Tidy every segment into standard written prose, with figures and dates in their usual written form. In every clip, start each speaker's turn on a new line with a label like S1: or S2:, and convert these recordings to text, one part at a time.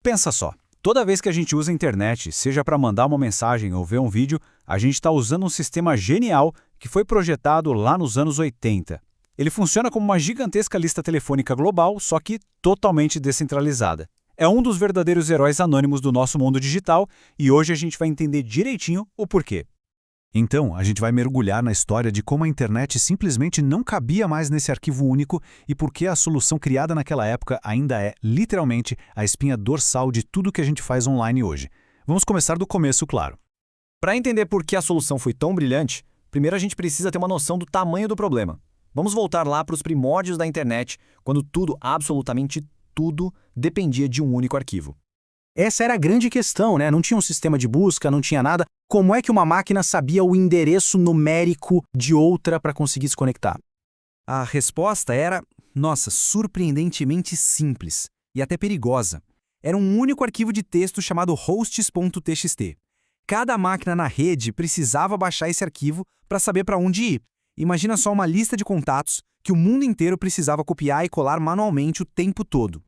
S1: Pensa só, toda vez que a gente usa a internet, seja para mandar uma mensagem ou ver um vídeo, a gente está usando um sistema genial que foi projetado lá nos anos 80. Ele funciona como uma gigantesca lista telefônica global, só que totalmente descentralizada. É um dos verdadeiros heróis anônimos do nosso mundo digital e hoje a gente vai entender direitinho o porquê.
S2: Então, a gente vai mergulhar na história de como a internet simplesmente não cabia mais nesse arquivo único e por que a solução criada naquela época ainda é, literalmente, a espinha dorsal de tudo que a gente faz online hoje. Vamos começar do começo, claro.
S3: Para entender por que a solução foi tão brilhante, primeiro a gente precisa ter uma noção do tamanho do problema. Vamos voltar lá para os primórdios da internet, quando tudo, absolutamente tudo, dependia de um único arquivo.
S4: Essa era a grande questão, né? Não tinha um sistema de busca, não tinha nada. Como é que uma máquina sabia o endereço numérico de outra para conseguir se conectar?
S5: A resposta era, surpreendentemente simples e até perigosa. Era um único arquivo de texto chamado hosts.txt. Cada máquina na rede precisava baixar esse arquivo para saber para onde ir. Imagina só uma lista de contatos que o mundo inteiro precisava copiar e colar manualmente o tempo todo.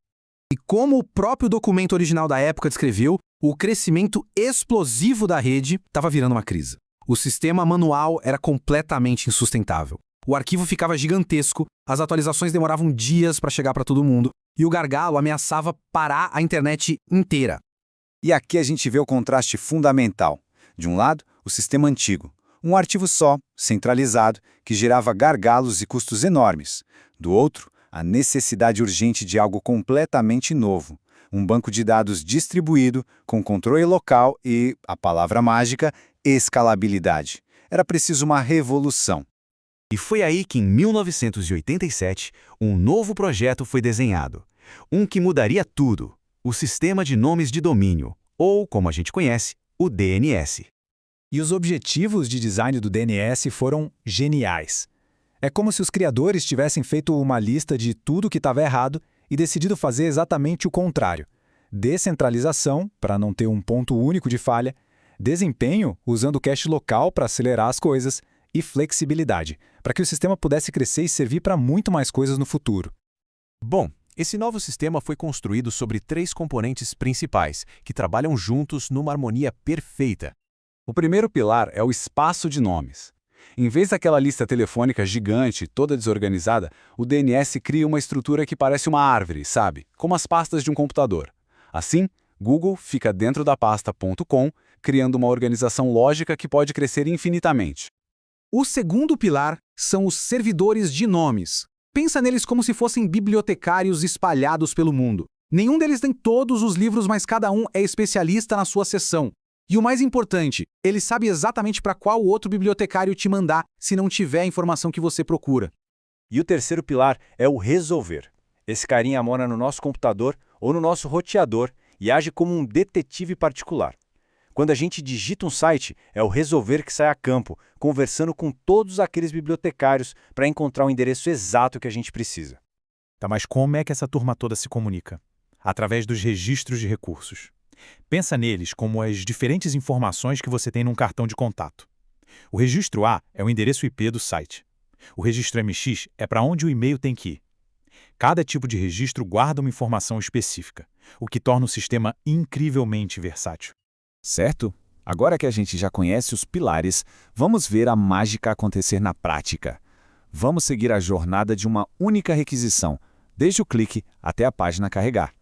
S5: E como o próprio documento original da época descreveu, o crescimento explosivo da rede estava virando uma crise. O sistema manual era completamente insustentável. O arquivo ficava gigantesco, as atualizações demoravam dias para chegar para todo mundo, e o gargalo ameaçava parar a internet inteira.
S6: E aqui a gente vê o contraste fundamental. De um lado, o sistema antigo, um arquivo só, centralizado, que gerava gargalos e custos enormes. Do outro, a necessidade urgente de algo completamente novo, um banco de dados distribuído, com controle local e, a palavra mágica, escalabilidade. Era preciso uma revolução.
S7: E foi aí que, em 1987, um novo projeto foi desenhado. Um que mudaria tudo: o Sistema de Nomes de Domínio, ou, como a gente conhece, o DNS.
S2: E os objetivos de design do DNS foram geniais. É como se os criadores tivessem feito uma lista de tudo que estava errado e decidido fazer exatamente o contrário. Descentralização, para não ter um ponto único de falha, desempenho, usando o cache local para acelerar as coisas, e flexibilidade, para que o sistema pudesse crescer e servir para muito mais coisas no futuro.
S8: Bom, esse novo sistema foi construído sobre 3 componentes principais, que trabalham juntos numa harmonia perfeita.
S6: O primeiro pilar é o espaço de nomes. Em vez daquela lista telefônica gigante, toda desorganizada, o DNS cria uma estrutura que parece uma árvore, sabe? Como as pastas de um computador. Assim, Google fica dentro da pasta .com, criando uma organização lógica que pode crescer infinitamente.
S5: O segundo pilar são os servidores de nomes. Pensa neles como se fossem bibliotecários espalhados pelo mundo. Nenhum deles tem todos os livros, mas cada um é especialista na sua seção. E o mais importante, ele sabe exatamente para qual outro bibliotecário te mandar se não tiver a informação que você procura.
S1: E o terceiro pilar é o resolver. Esse carinha mora no nosso computador ou no nosso roteador e age como um detetive particular. Quando a gente digita um site, é o resolver que sai a campo, conversando com todos aqueles bibliotecários para encontrar o endereço exato que a gente precisa.
S2: Tá, mas como é que essa turma toda se comunica? Através dos registros de recursos. Pensa neles como as diferentes informações que você tem num cartão de contato. O registro A é o endereço IP do site. O registro MX é para onde o e-mail tem que ir. Cada tipo de registro guarda uma informação específica, o que torna o sistema incrivelmente versátil.
S6: Certo? Agora que a gente já conhece os pilares, vamos ver a mágica acontecer na prática. Vamos seguir a jornada de uma única requisição, desde o clique até a página carregar.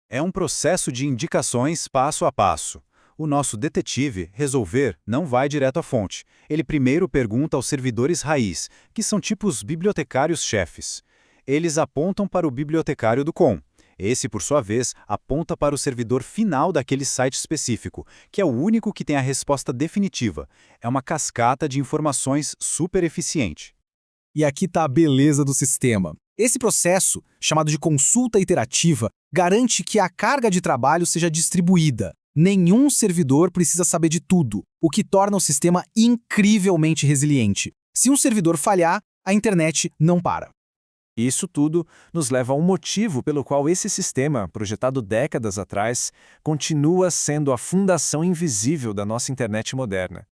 S2: É um processo de indicações passo a passo. O nosso detetive, resolver, não vai direto à fonte. Ele primeiro pergunta aos servidores raiz, que são tipo os bibliotecários-chefes. Eles apontam para o bibliotecário do com. Esse, por sua vez, aponta para o servidor final daquele site específico, que é o único que tem a resposta definitiva. É uma cascata de informações super eficiente.
S5: E aqui está a beleza do sistema. Esse processo, chamado de consulta iterativa, garante que a carga de trabalho seja distribuída. Nenhum servidor precisa saber de tudo, o que torna o sistema incrivelmente resiliente. Se um servidor falhar, a internet não para.
S8: Isso tudo nos leva a um motivo pelo qual esse sistema, projetado décadas atrás, continua sendo a fundação invisível da nossa internet moderna.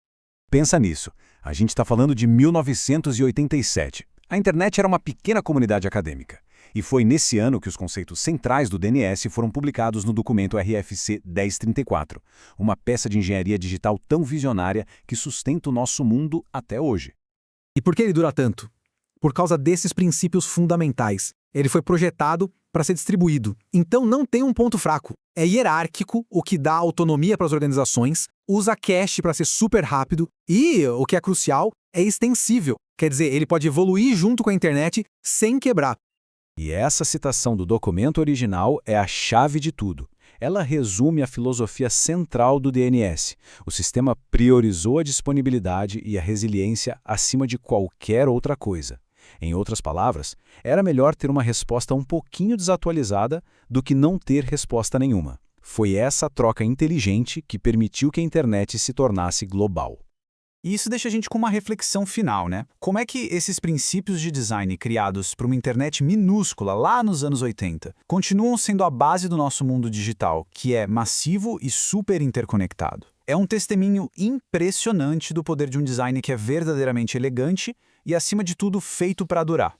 S2: Pensa nisso. A gente está falando de 1987. A internet era uma pequena comunidade acadêmica. E foi nesse ano que os conceitos centrais do DNS foram publicados no documento RFC 1034, uma peça de engenharia digital tão visionária que sustenta o nosso mundo até hoje.
S4: E por que ele dura tanto? Por causa desses princípios fundamentais. Ele foi projetado para ser distribuído. Então não tem um ponto fraco. É hierárquico, o que dá autonomia para as organizações, usa cache para ser super rápido e, o que é crucial, é extensível. Quer dizer, ele pode evoluir junto com a internet sem quebrar.
S1: E essa citação do documento original é a chave de tudo. Ela resume a filosofia central do DNS. O sistema priorizou a disponibilidade e a resiliência acima de qualquer outra coisa. Em outras palavras, era melhor ter uma resposta um pouquinho desatualizada do que não ter resposta nenhuma. Foi essa troca inteligente que permitiu que a internet se tornasse global.
S3: E isso deixa a gente com uma reflexão final, né? Como é que esses princípios de design criados para uma internet minúscula lá nos anos 80 continuam sendo a base do nosso mundo digital, que é massivo e super interconectado? É um testemunho impressionante do poder de um design que é verdadeiramente elegante e, acima de tudo, feito para durar.